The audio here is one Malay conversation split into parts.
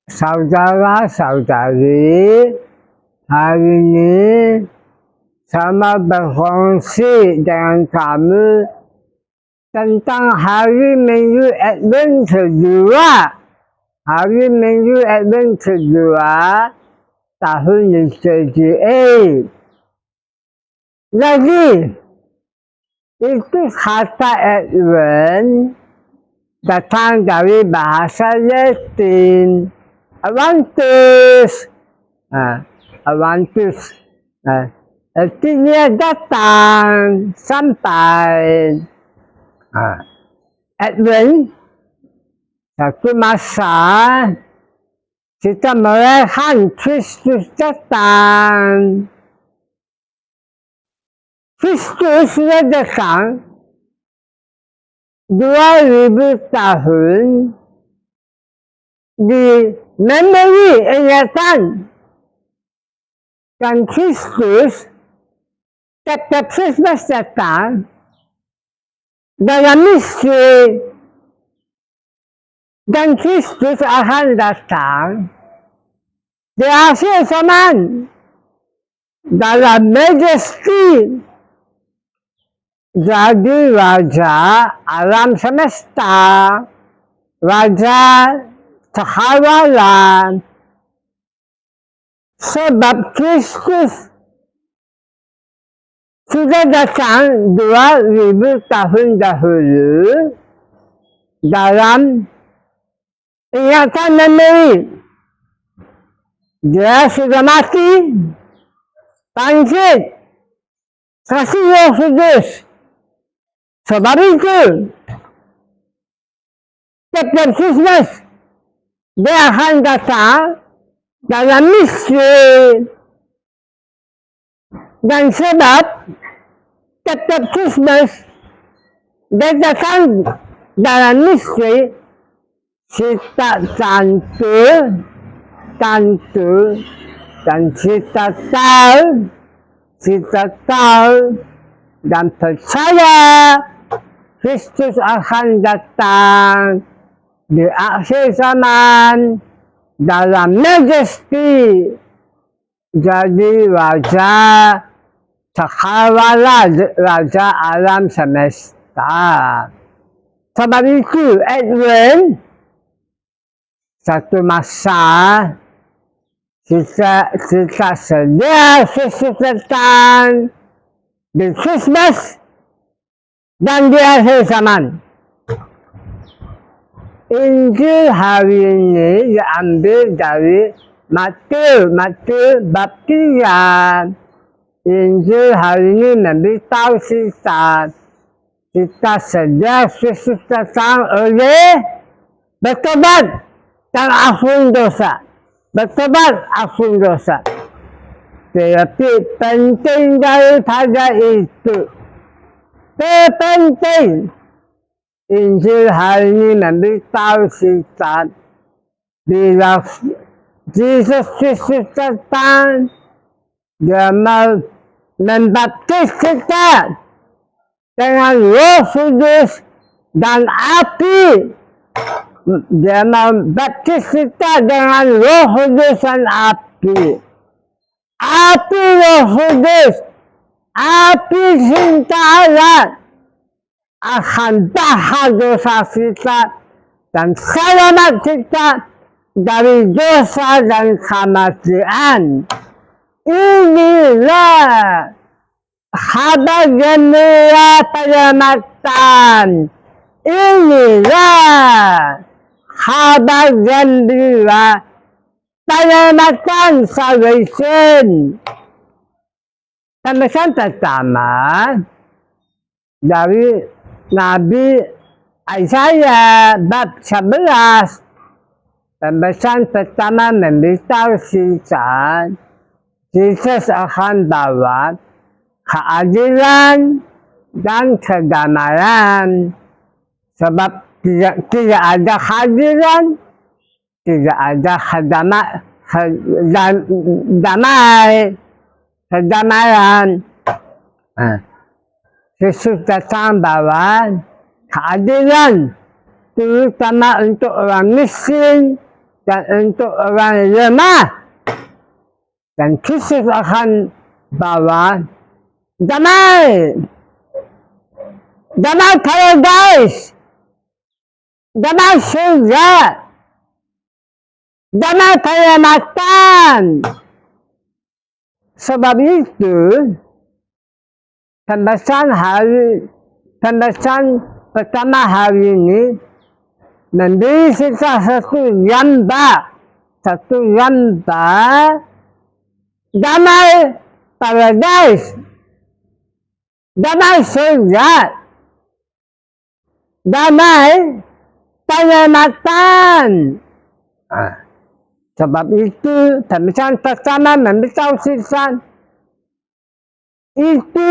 saudara-saudari, hari ini sama berfungsi dengan kamu tentang hari Minggu Advent kedua. Hari Minggu Advent kedua tahun YCGA. Jadi, itu kata Advent datang dari bahasa Latin. Avantus. Avantus. Artinya datang, sampai. Advent, satu masa kita merayakan Kristus datang. Kristus sudah datang 2000 tahun di memori ingatan. Dan Kristus tetap Kristus datang dalam misteri. Dan Kristus akan datang di akhir zaman dalam majesty. Jadi Raja alam semesta, Raja cahaya. Sebab Kristus sudah datang 2000 tahun dahulu dalam ingatan memori. Dia sudah mati, bangkit, kasih Roh Kudus. Sebab itu, setiap Kristus dia akan datang dalam misteri. Dan sebab setiap Kristus dia datang dalam misteri, kita tentu dan kita tahu dan percaya Kristus akan datang di akhir zaman dalam majesty. Jadi Raja cakrawala, Raja alam semesta. Sebab itu Advent satu masa kita sedia Kristus datang di Christmas dan di akhir zaman. Injil hari ini diambil dari Matius bab 3. Injil hari ini memberitahu kita sedia Kristus datang oleh bertobat dan ampun dosa. Bertobat, ampun dosa. Tetapi penting daripada itu, terpenting, Injil hari ini memberitahu kita bila Yesus Kristus datang, dia membaptis kita dengan Roh Kudus dan api. Dia membaptis kita dengan Roh Kudus dan api. Api Roh Kudus, api cinta Allah akan bakar dosa kita dan selamat kita dari dosa dan kematian. Inilah kabar gembira penyelamatan. Inilah kabar gembira penyelamatan, salvation. Pembahasan pertama dari Nabi Isaiah bab 11. Pembahasan pertama memberitahu kita Yesus akan bawa keadilan dan kedamaian. Sebab tidak ada keadilan, tidak ada kedamaian. Yesus datang bawa keadilan, terutama untuk orang miskin dan untuk orang lemah dan khusus akan bawa damai paradise, damai surga, damai keselamatan. Sebab itu pembahasan pertama hari ini memberi kita satu gambar damai paradise, damai surga, damai keselamatan. Sebab itu pembahasan pertama memberitahu kita itu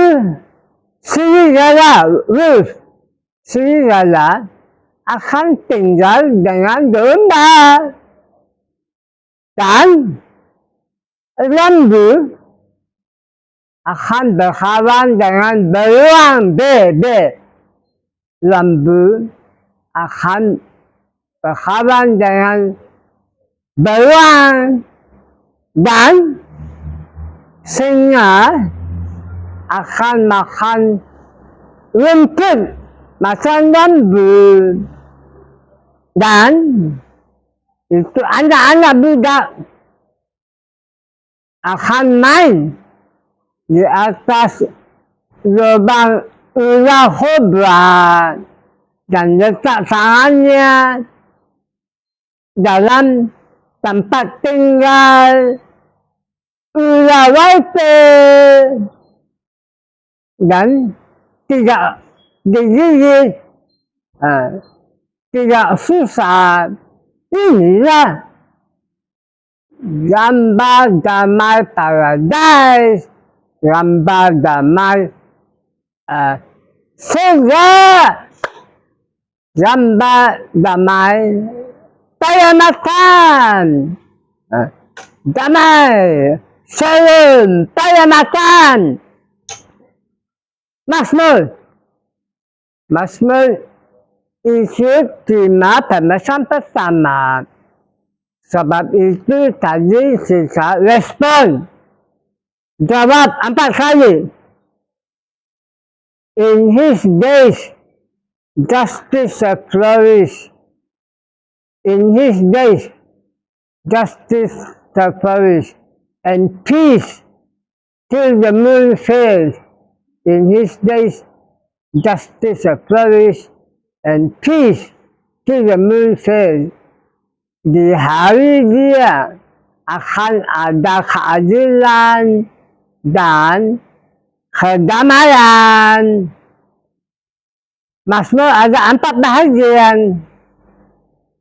serigala akan tinggal dengan domba dan lembu akan berkawan dengan beruang. Lembu akan berkawan dengan beruang dan singa akan makan rumput macam lembu. Dan itu anak-anak budak akan main di atas lubang ular kobra dan letak tangannya dalam tempat tinggal ular viper dan tidak digigit, tidak susah. Inilah gambar damai paradise, gambar damai surga, gambar damai keselamatan, damai shalom keselamatan. Mazmur isi tema pembahasan pertama. Sebab itu tadi saya respon, jawab 4 kali. In his days, justice shall flourish. In his days, justice shall flourish, and peace till the moon fails. In his days, justice shall flourish, and peace till the moon fails. Di hari dia akan ada keadilan dan kedamaian. Mazmur ada 4 bahagian.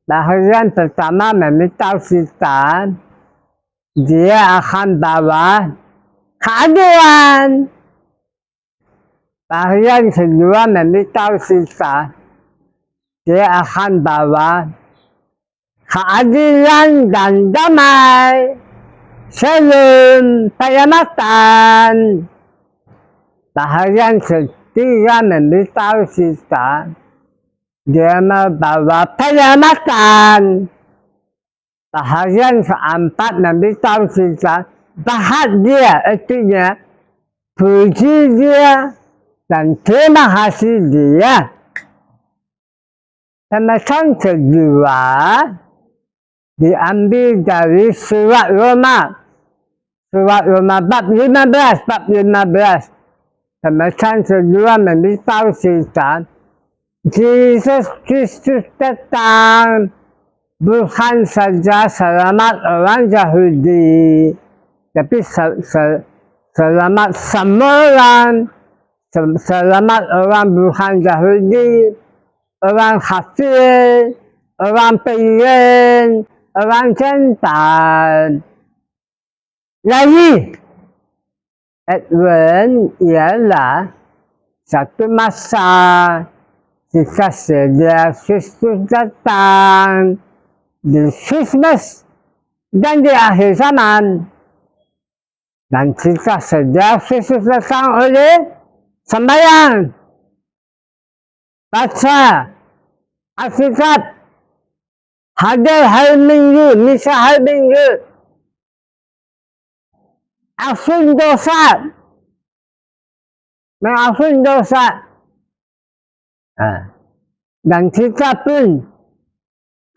Bahagian pertama memberitahu kita dia akan bawa keadilan. Bahagian kedua memberitahu kita dia akan bawa keadilan dan damai, shalom, keselamatan. Bahagian ketiga memberitahu kita dia membawa keselamatan. Bahagian keempat memberitahu kita bahagia, artinya puji dia dan terima kasih dia. Pembahasan kedua diambil dari surat Roma bab 15. Pembahasan kedua memberitahu kita Yesus Kristus datang bukan saja selamat orang Yahudi, tapi selamat semua orang, selamat orang bukan Yahudi, orang kafir, orang pagan, orang Gentile. Lagi, Advent ialah satu masa jika sedia Kristus datang di Christmas dan di akhir zaman. Dan jika sedia Kristus datang oleh sembahyang, baca Alkitab, hari Minggu, misa hari Minggu, ampun dosa, mengampun dosa. Dan kita pun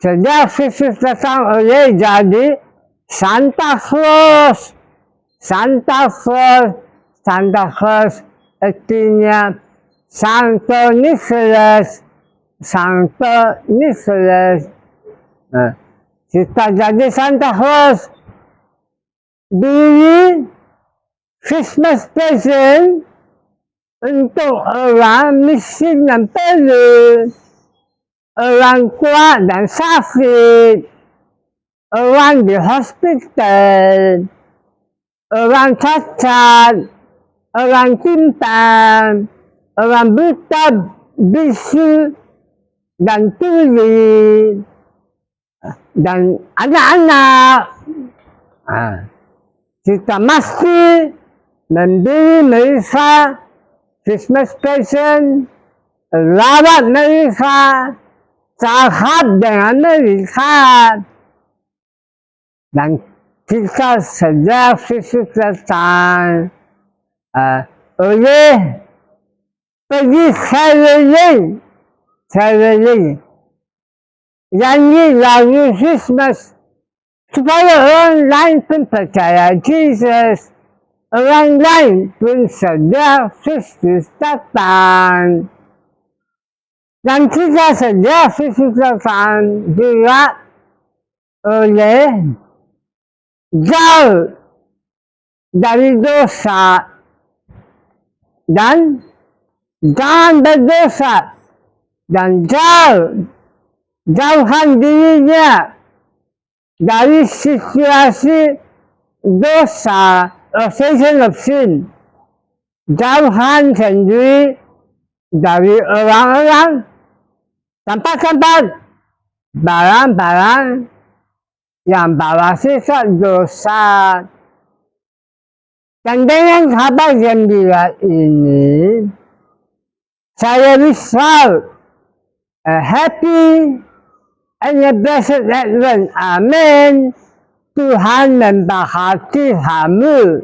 sejak Yesus datang oleh jadi Santa Claus. Santa Claus, Santa Claus artinya Santo Nicholas, Santo Nicholas. Kita jadi Santa Claus, beli Christmas present untuk orang miskin dan perlu, orang tua dan sakit, orang di hospital, orang cacat, orang timpang, orang buta, bisu, dan tuli, dan anak-anak. Kita mesti membeli mereka Christmas present, rawat mereka, cakap dengan mereka. Dan kita sejak Yesus datang oleh pergi keliling, nyanyi lagu Christmas supaya orang lain pun percaya Yesus. Orang lain pun sejak Yesus datang. Dan kita sejak Yesus datang juga oleh jauh dari dosa dan jangan berdosa dan jauhkan dirinya dari situasi dosa, obsession of sin. Jauhkan sendiri dari orang-orang, tempat-tempat, barang-barang yang bawa sifat dosa. Dan dengan kabar gembira ini, saya risau a happy and a blessed Advent. Amin. Tuhan memberkati kamu.